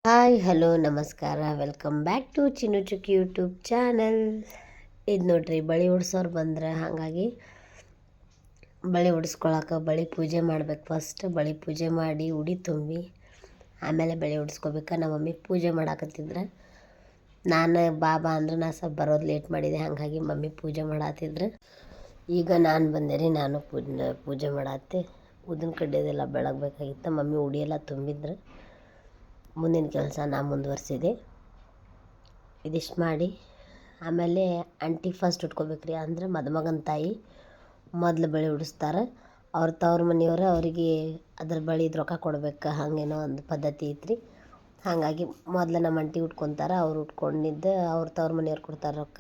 Hi hello ನಮಸ್ಕಾರ, welcome back to ಚಿನ್ನು ಚುಕ್ಕಿ YouTube channel. ಇದು ನೋಡ್ರಿ, ಬಳೆ ಉಡ್ಸೋರು ಬಂದ್ರೆ, ಹಾಗಾಗಿ ಬಳೆ ಉಡಿಸ್ಕೊಳಕ್ಕೆ ಬಳೆ ಪೂಜೆ ಮಾಡ್ಬೇಕು. ಫಸ್ಟ್ ಬಳೆ ಪೂಜೆ ಮಾಡಿ ಉಡಿ ತುಂಬಿ ಆಮೇಲೆ ಬಳೆ ಉಡಿಸ್ಕೋಬೇಕು. ನಮ್ಮ ಮಮ್ಮಿ ಪೂಜೆ ಮಾಡಾಕತ್ತಿದ್ರೆ ನಾನು ಬಾಬಾ ಅಂದ್ರೆ ನಾ ಸ್ವಲ್ಪ ಬರೋದು ಲೇಟ್ ಮಾಡಿದೆ, ಹಾಗಾಗಿ ಮಮ್ಮಿ ಪೂಜೆ ಮಾಡತ್ತಿದ್ರು. ಈಗ ನಾನು ಬಂದೆ ರೀ, ನಾನು ಪೂಜೆ ಮಾಡತ್ತೆ. ಉದ್ದಿನ ಕಡ್ಡಿದೆಲ್ಲ ಬೆಳಗಬೇಕಾಗಿತ್ತು. ಮಮ್ಮಿ ಉಡಿಯೆಲ್ಲ ತುಂಬಿದ್ರು. ಮುಂದಿನ ಕೆಲಸ ನಾ ಮುಂದುವರ್ಸಿದೆ. ಇದಿಷ್ಟು ಮಾಡಿ ಆಮೇಲೆ ಅಂಟಿ ಫಸ್ಟ್ ಉಟ್ಕೋಬೇಕ್ರಿ. ಅಂದ್ರೆ ಮದುಮಗನ ತಾಯಿ ಮೊದಲು ಬಳೆ ಉಡಿಸ್ತಾರೆ. ಅವ್ರ ತವ್ರ ಮನೆಯವರು ಅವರಿಗೆ ಅದ್ರ ಬಳಿದು ರೊಕ್ಕ ಕೊಡ್ಬೇಕು, ಹಾಗೇನೋ ಒಂದು ಪದ್ಧತಿ ಐತ್ರಿ. ಹಾಗಾಗಿ ಮೊದಲು ನಮ್ಮ ಅಂಟಿ ಉಟ್ಕೊತಾರೆ. ಅವ್ರು ಉಟ್ಕೊಂಡಿದ್ದು ಅವ್ರ ತವ್ರ ಮನೆಯವ್ರು ಕೊಡ್ತಾರೆ ರೊಕ್ಕ.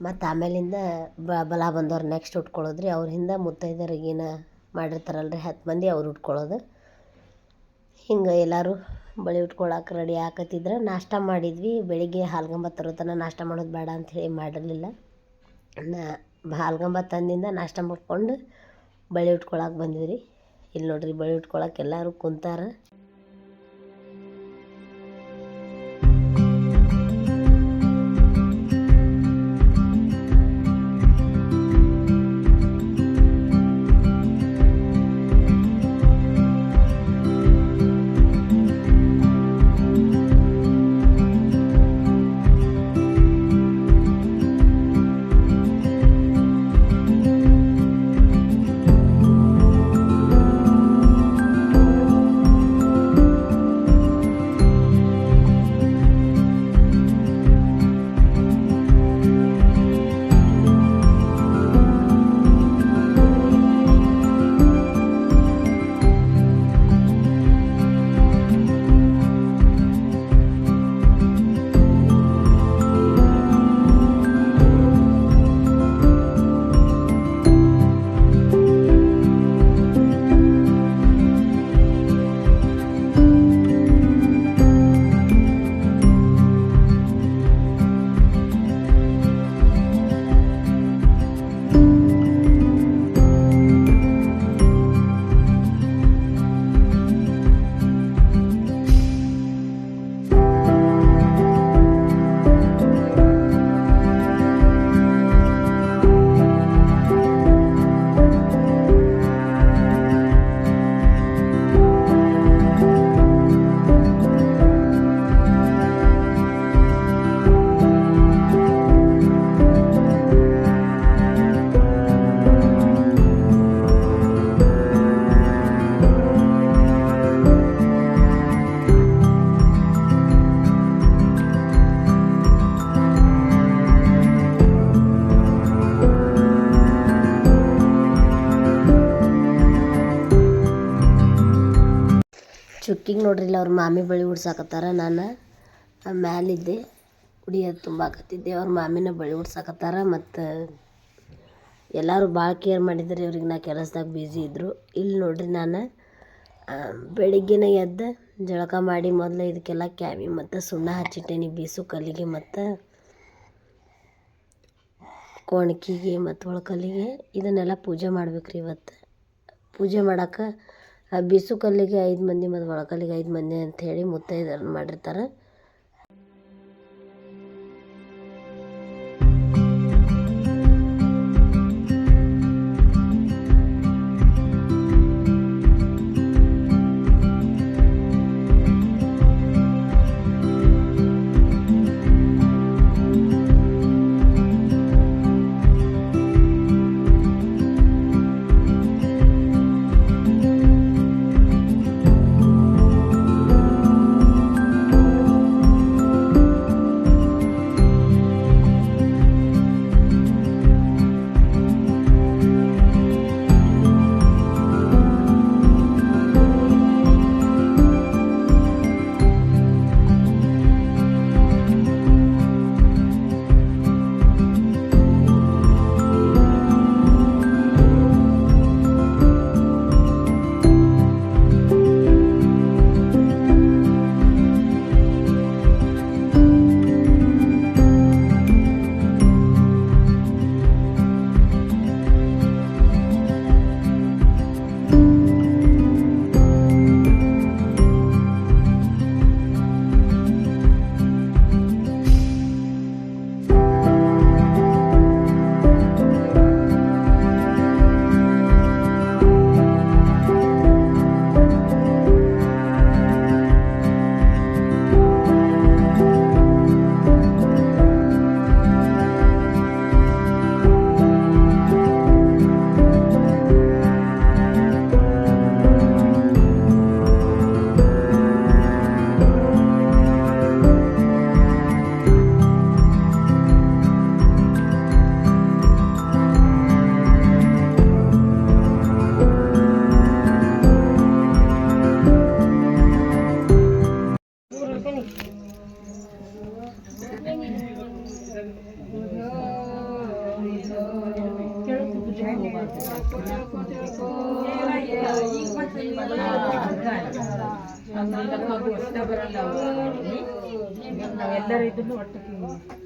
ಮತ್ತು ಆಮೇಲಿಂದ ಬಲ ಬಂದವ್ರು ನೆಕ್ಸ್ಟ್ ಉಟ್ಕೊಳ್ಳೋದ್ರಿ. ಅವ್ರ ಹಿಂದೆ ಮುತ್ತೈದರಿಗೇನು ಮಾಡಿರ್ತಾರಲ್ರಿ 10 ಮಂದಿ, ಅವ್ರು ಉಟ್ಕೊಳ್ಳೋದು. ಹಿಂಗೆ ಎಲ್ಲರೂ ಬಳೆ ಉಟ್ಕೊಳಕ್ಕೆ ರೆಡಿ ಆಕತ್ತಿದ್ರೆ ನಾಷ್ಟ ಮಾಡಿದ್ವಿ. ಬೆಳಿಗ್ಗೆ ಹಾಲ್ಗಂಬ ತರೋ ತನಕ ನಾಷ್ಟ ಮಾಡೋದು ಬೇಡ ಅಂಥೇಳಿ ಮಾಡಿರಲಿಲ್ಲ. ಹಾಲ್ಗಂಬ ತಂದಿಂದ ನಾಷ್ಟ ಮಾಡ್ಕೊಂಡು ಬಳೆ ಉಟ್ಕೊಳಕ್ಕೆ ಬಂದ್ವಿ ರೀ. ಇಲ್ಲಿ ನೋಡ್ರಿ, ಬಳೆ ಉಟ್ಕೊಳಕ್ಕೆ ಎಲ್ಲರೂ ಕುಂತಾರ. ಚುಕ್ಕಿಗೆ ನೋಡ್ರಿಲ್ಲ, ಅವ್ರ ಮಾಮಿ ಬಳೆ ಉಡ್ಸಾಕತ್ತಾರ. ನಾನು ಮ್ಯಾಲಿದ್ದೆ, ಉಡಿಯೋದು ತುಂಬಾಕತ್ತಿದ್ದೆ. ಅವ್ರ ಮಾಮಿನ ಬಳೆ ಉಡ್ಸಾಕತ್ತಾರ. ಮತ್ತು ಎಲ್ಲರೂ ಭಾಳ ಕೇರ್ ಮಾಡಿದ್ರು. ಇವ್ರಿಗೆ ನಾ ಕೆಲಸದಾಗ ಬ್ಯುಸಿ ಇದ್ದರು. ಇಲ್ಲಿ ನೋಡ್ರಿ, ನಾನು ಬೆಳಿಗ್ಗೆನೇ ಎದ್ದು ಜಳಕ ಮಾಡಿ ಮೊದಲು ಇದಕ್ಕೆಲ್ಲ ಕ್ಯಾವಿ ಮತ್ತು ಸುಣ್ಣ ಹಚ್ಚಿಟ್ಟೇನಿ. ಬೀಸು ಕಲ್ಲಿಗೆ ಮತ್ತು ಕೋಣಕಿಗೆ ಮತ್ತು ಒಳಕಲ್ಲಿಗೆ ಇದನ್ನೆಲ್ಲ ಪೂಜೆ ಮಾಡ್ಬೇಕ್ರಿ. ಇವತ್ತು ಪೂಜೆ ಮಾಡೋಕೆ ಬೀಸು ಕಲ್ಲಿಗೆ 5 ಮಂದಿ ಮತ್ತು ಒಳಕಲ್ಲಿಗೆ 5 ಮಂದಿ ಅಂಥೇಳಿ ಮುತ್ತೈದೆಯರನ್ನ ಮಾಡಿರ್ತಾರೆ. ಎಲ್ಲರೂ ಇದನ್ನು ಒಟ್ಟಿಗೆ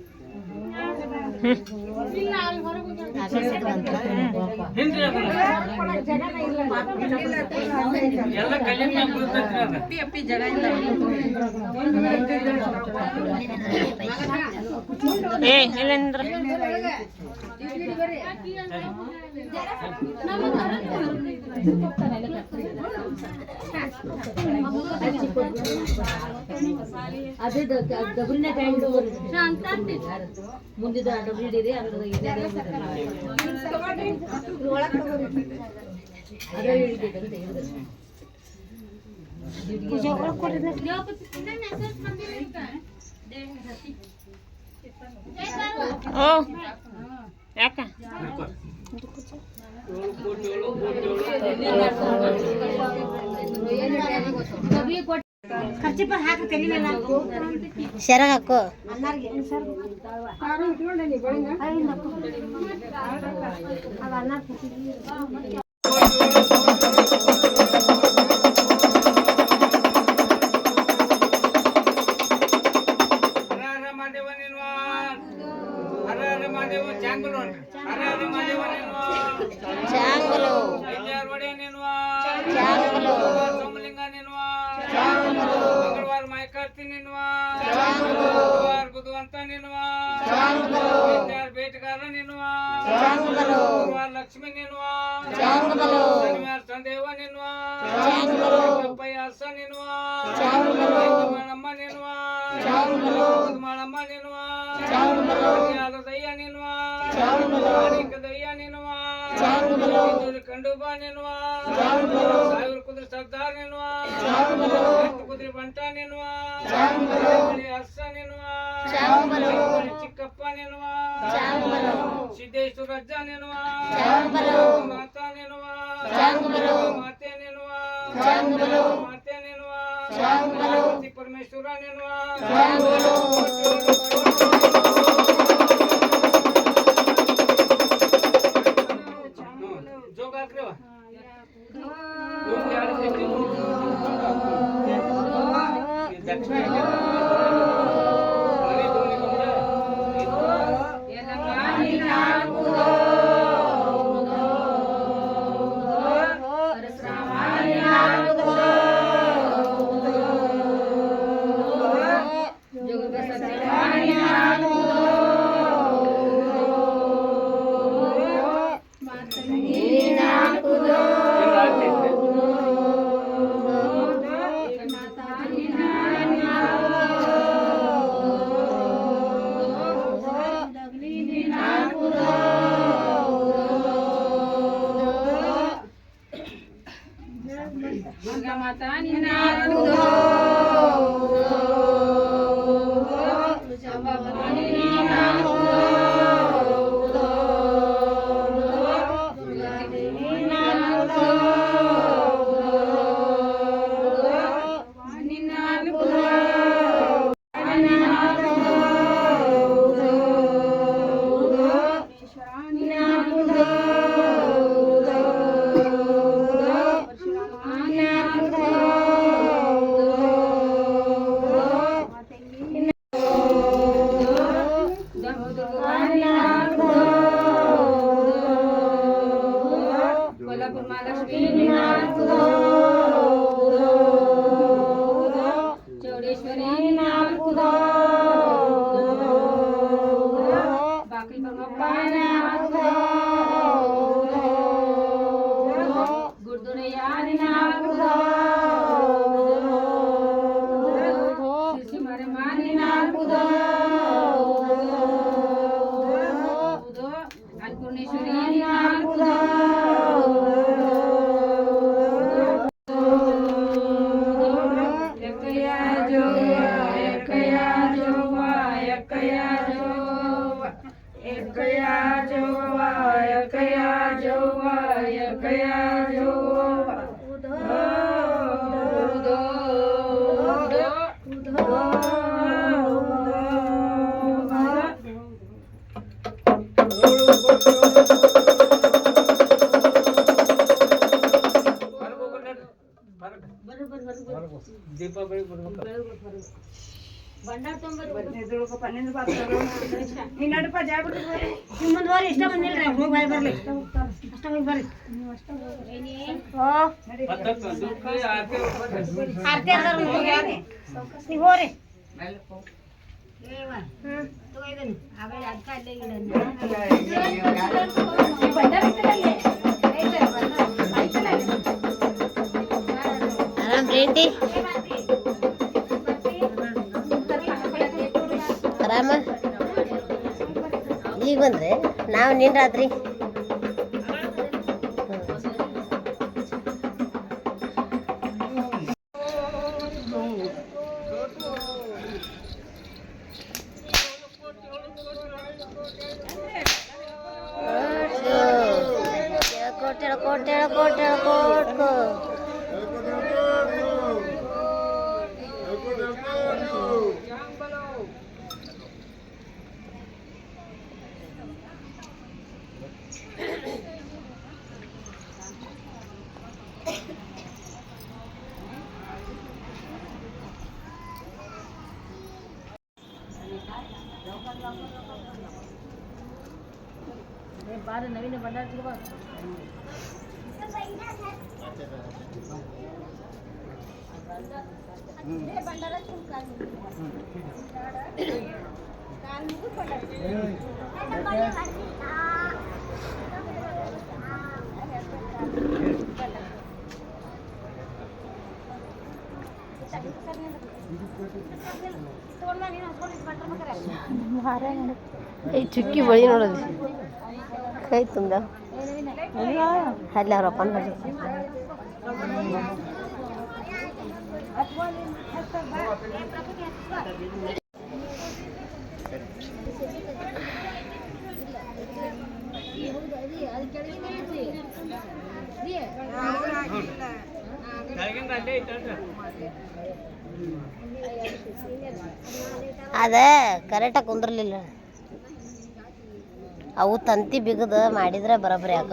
ಅದೇ ಡಬ್ರಿನ ಕೈಂಡು ಮುಂದಿದ ಡಬ್ರಿ ಇಡೀರಿ ಅದ್ರ ಯಾಕ ಶರಗ ಹಾಕೋ ಮಂಗಳವಾರ ಮಾಯಕಾರ್ತಿ ಬುಧವಂತ ಬೇಟಗಾರ ಲಕ್ಷ್ಮಿ ಶನಿವಾರ ಸಂದೇವ ಪಯಾಸ ಮಳಮ್ಮ ಮಳಮ್ಮ ದಯ್ಯ ದಯ್ಯ ಕಂಡು ಬಾ ಸಾವಿರ ಕುದುರೆ ಸರ್ದಾರ್ ಕುದುರೆ ಬಂಟ ಹರ್ಷ ಚಿಕ್ಕಪ್ಪ ಸಿದ್ದೇಶ್ವರ ಅಜ್ಜ ಮಾತಾ ಮಾತೆ ಮಾತೆ ಪರಮೇಶ್ವರ ಜೋಗ ಹಾಕ್ರವ Udo ಆರಾಮ್ ರೀ ಆರಾಮ ಈಗ ಬಂದ್ರೆ ನಾವು ನಿನ್ನ ರಾತ್ರಿ ಕೋಟೆ ಕೋಟೆ ಕೋಟ್ಕೋ बारे नवीन भंडार ಚುಕ್ಕಿ ಬಳಿ ನೋಡೋದು ಕೈ ತುಂಬ ಅಲ್ಲಿ ಅವ್ರಪ್ಪನ ಬಳಿ ಅದ ಕರೆಕ್ಟಾಗಿ ಕುಂದ್ರಲಿಲ್ಲ ಅವು ತಂತಿ ಬಿಗದ ಮಾಡಿದ್ರೆ ಬರೋಬ್ಬರಿ ಯಾಕ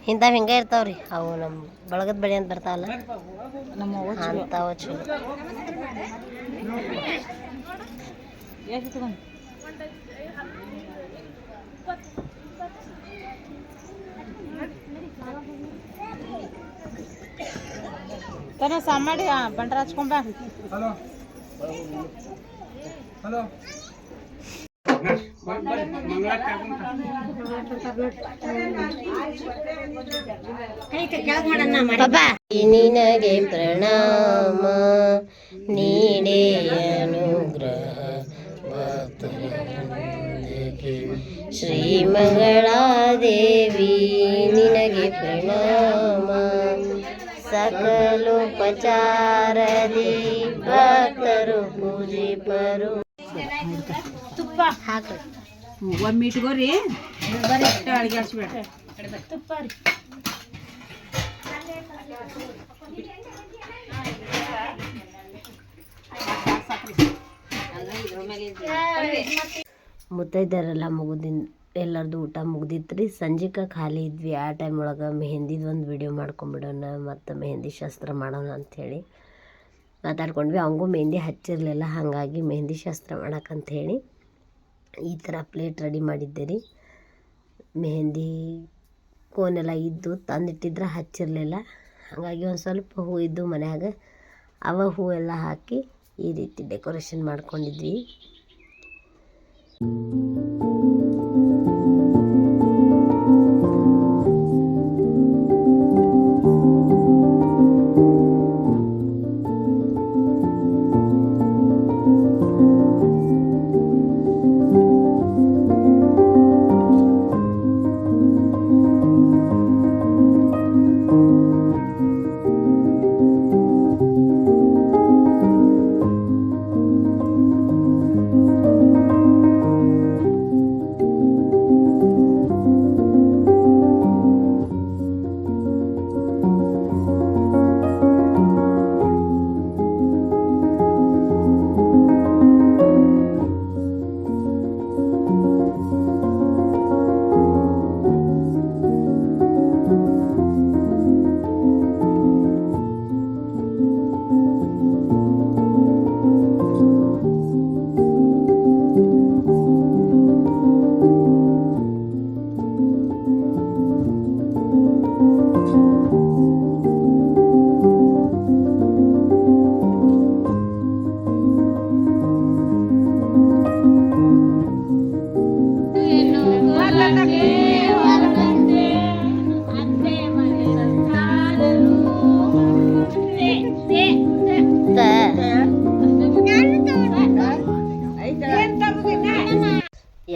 ಇಂಥವು ಹಿಂಗೆ ಇರ್ತಾವ್ರಿ ಅವು ನಮ್ಮ ಬಳಗದ ಬೆಳೆ ಅಂತ ಬರ್ತಾವಲ್ಲ ಅಂಥವು ಚಲೋ ತನ ಸಾಮಾಡಿ ಬಂಡ್ರ ಹಚ್ಕೊಂಬ ಹಲೋ ನಿನಗೆ ಪ್ರಣಾಮ ನೀಡೇ ಅನುಗ್ರಹ ಶ್ರೀ ಮಂಗಳಾದೇವಿ ನಿನಗೆ ಪ್ರಣಾಮ ಸಕಲೋಪಚಾರದಿ ಭಕ್ತರು ಪೂಜಿಪರು ತುಪ್ಪ ಹಾಕು ಒಮ್ಮೆ ಇಟ್ಕೋರಿ ಬರೀ ಅಡಿಗೆ ಹಚ್ಬೇಡ ತುಪ್ಪ ರೀ ಮುತ್ತೈದರೆಲ್ಲ ಎಲ್ಲರದು ಊಟ ಮುಗ್ದಿತ್ತು ಸಂಜೆಗೆ ಖಾಲಿ ಇದ್ವಿ ಆ ಟೈಮ್ ಒಳಗೆ ಮೆಹಂದಿದು ಒಂದು ವಿಡಿಯೋ ಮಾಡ್ಕೊಂಬಿಡೋಣ ಮತ್ತು ಮೆಹಂದಿ ಶಾಸ್ತ್ರ ಮಾಡೋಣ ಅಂಥೇಳಿ ಮಾತಾಡ್ಕೊಂಡ್ವಿ ಅವಂಗೂ ಮೆಹಂದಿ ಹಚ್ಚಿರಲಿಲ್ಲ ಹಾಗಾಗಿ ಮೆಹಂದಿ ಶಾಸ್ತ್ರ ಮಾಡೋಕ್ಕಂಥೇಳಿ ಈ ಥರ ಪ್ಲೇಟ್ ರೆಡಿ ಮಾಡಿದ್ದೆ ರೀ ಮೆಹಂದಿ ಕೋನೆಲ್ಲ ಇದ್ದು ತಂದಿಟ್ಟಿದ್ರೆ ಹಚ್ಚಿರಲಿಲ್ಲ ಹಾಗಾಗಿ ಒಂದು ಸ್ವಲ್ಪ ಹೂ ಇದ್ದು ಮನ್ಯಾಗ ಅವ ಹೂವೆಲ್ಲ ಹಾಕಿ ಈ ರೀತಿ ಡೆಕೋರೇಷನ್ ಮಾಡ್ಕೊಂಡಿದ್ವಿ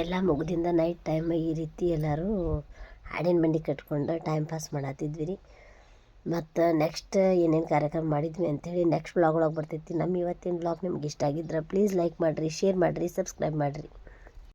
ಎಲ್ಲ ಮುಗ್ದಿಂದ ನೈಟ್ ಟೈಮ್ ಈ ರೀತಿ ಎಲ್ಲರೂ ಹಾಡಿನ ಬಂಡಿ ಕಟ್ಕೊಂಡು ಟೈಮ್ ಪಾಸ್ ಮಾಡತ್ತಿದ್ವಿ ರೀ. ಮತ್ತು ನೆಕ್ಸ್ಟ್ ಏನೇನು ಕಾರ್ಯಕ್ರಮ ಮಾಡಿದ್ವಿ ಅಂಥೇಳಿ ನೆಕ್ಸ್ಟ್ ವ್ಲಾಗ್ ಒಳಗೆ ಬರ್ತೈತಿ. ನಮ್ಮ ಇವತ್ತಿನ ವ್ಲಾಗ್ ನಿಮ್ಗೆ ಇಷ್ಟ ಆಗಿದ್ರೆ ಪ್ಲೀಸ್ ಲೈಕ್ ಮಾಡಿರಿ, ಶೇರ್ ಮಾಡಿರಿ, ಸಬ್ಸ್ಕ್ರೈಬ್ ಮಾಡಿರಿ.